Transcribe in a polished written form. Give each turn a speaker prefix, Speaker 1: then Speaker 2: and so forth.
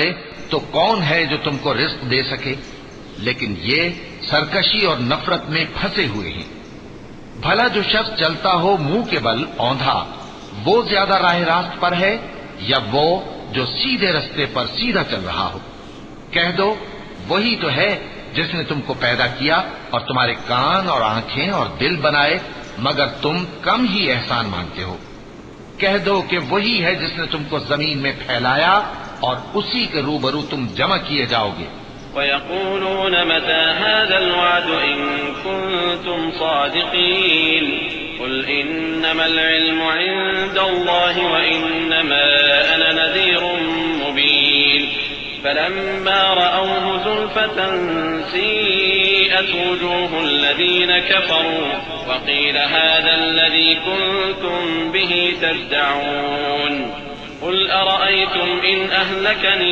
Speaker 1: चले तो कौन है जो तुमको रिस्क दे सके, लेकिन ये सरकशी और नफरत में फंसे हुए हैं। भला जो शख्स चलता हो मुंह के बल औंधा, वो ज्यादा राह रास्त पर है या वो जो सीधे रास्ते पर सीधा चल रहा हो? कह दो, वही तो है जिसने तुमको पैदा किया और तुम्हारे कान और आंखें और दिल बनाए, मगर तुम कम ही एहसान मानते हो। कह दो कि वही है जिसने तुमको जमीन में फैलाया और उसी के रूबरू तुम जमा किए जाओगे।
Speaker 2: वयक़ूलून मता हाज़ल वअद इन कुन्तुम सादिक़ीन क़ुल इन्नमल इल्मु इंदल्लाहि व इन्नमा अना नज़ीरुम मुबीन फलम्मा रअवहु ज़ुल्फ़तन सीअत वुजूहुल लज़ीन कफ़रू वक़ील हाज़ल लज़ी कुन्तुम बिही तद्दऊन क़ुल अरअयतुम इन अहलकनी